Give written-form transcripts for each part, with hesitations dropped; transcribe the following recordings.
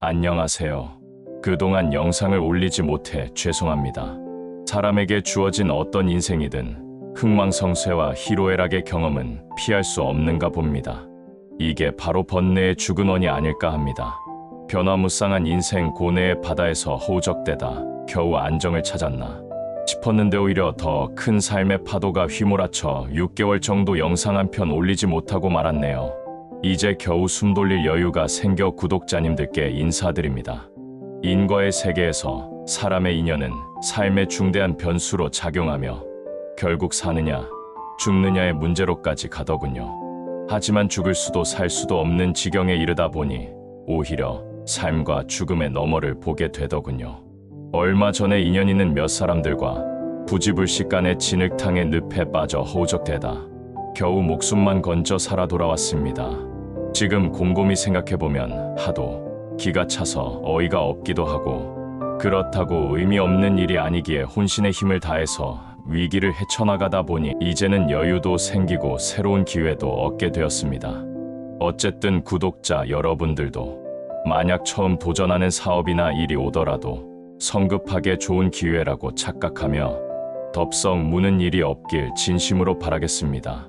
안녕하세요. 그동안 영상을 올리지 못해 죄송합니다. 사람에게 주어진 어떤 인생이든 흥망성쇠와 희로애락의 경험은 피할 수 없는가 봅니다. 이게 바로 번뇌의 죽은 원이 아닐까 합니다. 변화무쌍한 인생 고뇌의 바다에서 허우적대다 겨우 안정을 찾았나 싶었는데 오히려 더 큰 삶의 파도가 휘몰아쳐 6개월 정도 영상 한 편 올리지 못하고 말았네요. 이제 겨우 숨 돌릴 여유가 생겨 구독자님들께 인사드립니다. 인과의 세계에서 사람의 인연은 삶의 중대한 변수로 작용하며 결국 사느냐 죽느냐의 문제로까지 가더군요. 하지만 죽을 수도 살 수도 없는 지경에 이르다 보니 오히려 삶과 죽음의 너머를 보게 되더군요. 얼마 전에 인연 있는 몇 사람들과 부지불식간의 진흙탕의 늪에 빠져 허우적대다 겨우 목숨만 건져 살아 돌아왔습니다. 지금 곰곰이 생각해보면 하도 기가 차서 어이가 없기도 하고 그렇다고 의미 없는 일이 아니기에 혼신의 힘을 다해서 위기를 헤쳐나가다 보니 이제는 여유도 생기고 새로운 기회도 얻게 되었습니다. 어쨌든 구독자 여러분들도 만약 처음 도전하는 사업이나 일이 오더라도 성급하게 좋은 기회라고 착각하며 덥석 무는 일이 없길 진심으로 바라겠습니다.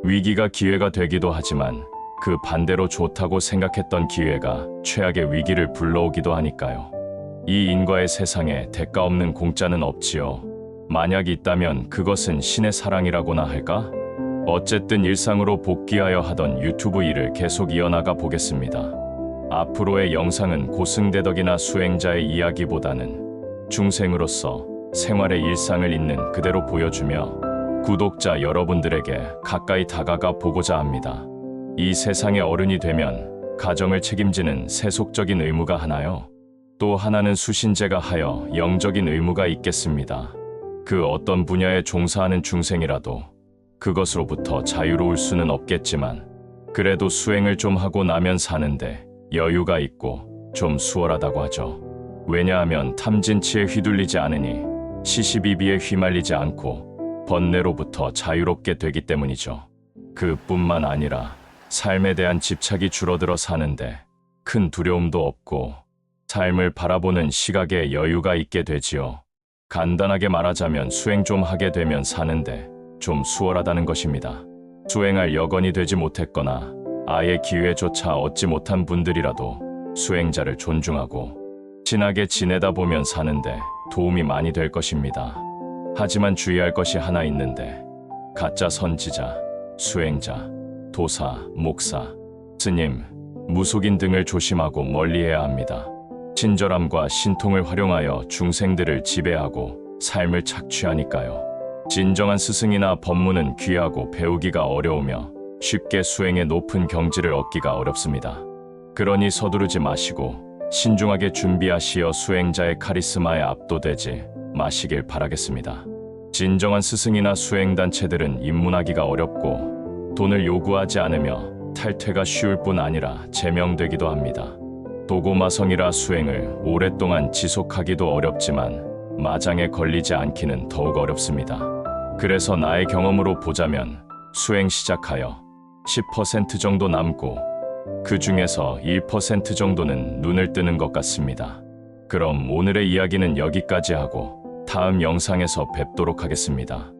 위기가 기회가 되기도 하지만 그 반대로 좋다고 생각했던 기회가 최악의 위기를 불러오기도 하니까요. 이 인과의 세상에 대가 없는 공짜는 없지요. 만약 있다면 그것은 신의 사랑이라고나 할까? 어쨌든 일상으로 복귀하여 하던 유튜브 일을 계속 이어나가 보겠습니다. 앞으로의 영상은 고승대덕이나 수행자의 이야기보다는 중생으로서 생활의 일상을 있는 그대로 보여주며 구독자 여러분들에게 가까이 다가가 보고자 합니다. 이 세상의 어른이 되면 가정을 책임지는 세속적인 의무가 하나요? 또 하나는 수신제가 하여 영적인 의무가 있겠습니다. 그 어떤 분야에 종사하는 중생이라도 그것으로부터 자유로울 수는 없겠지만 그래도 수행을 좀 하고 나면 사는데 여유가 있고 좀 수월하다고 하죠. 왜냐하면 탐진치에 휘둘리지 않으니 시시비비에 휘말리지 않고 번뇌로부터 자유롭게 되기 때문이죠. 그뿐만 아니라 삶에 대한 집착이 줄어들어 사는데 큰 두려움도 없고 삶을 바라보는 시각에 여유가 있게 되지요. 간단하게 말하자면 수행 좀 하게 되면 사는데 좀 수월하다는 것입니다. 수행할 여건이 되지 못했거나 아예 기회조차 얻지 못한 분들이라도 수행자를 존중하고 친하게 지내다 보면 사는데 도움이 많이 될 것입니다. 하지만 주의할 것이 하나 있는데 가짜 선지자, 수행자, 도사, 목사, 스님, 무속인 등을 조심하고 멀리해야 합니다. 친절함과 신통을 활용하여 중생들을 지배하고 삶을 착취하니까요. 진정한 스승이나 법문은 귀하고 배우기가 어려우며 쉽게 수행의 높은 경지를 얻기가 어렵습니다. 그러니 서두르지 마시고 신중하게 준비하시어 수행자의 카리스마에 압도되지 마시길 바라겠습니다. 진정한 스승이나 수행단체들은 입문하기가 어렵고 돈을 요구하지 않으며 탈퇴가 쉬울 뿐 아니라 제명되기도 합니다. 도고마성이라 수행을 오랫동안 지속하기도 어렵지만 마장에 걸리지 않기는 더욱 어렵습니다. 그래서 나의 경험으로 보자면 수행 시작하여 10% 정도 남고 그 중에서 1% 정도는 눈을 뜨는 것 같습니다. 그럼 오늘의 이야기는 여기까지 하고 다음 영상에서 뵙도록 하겠습니다.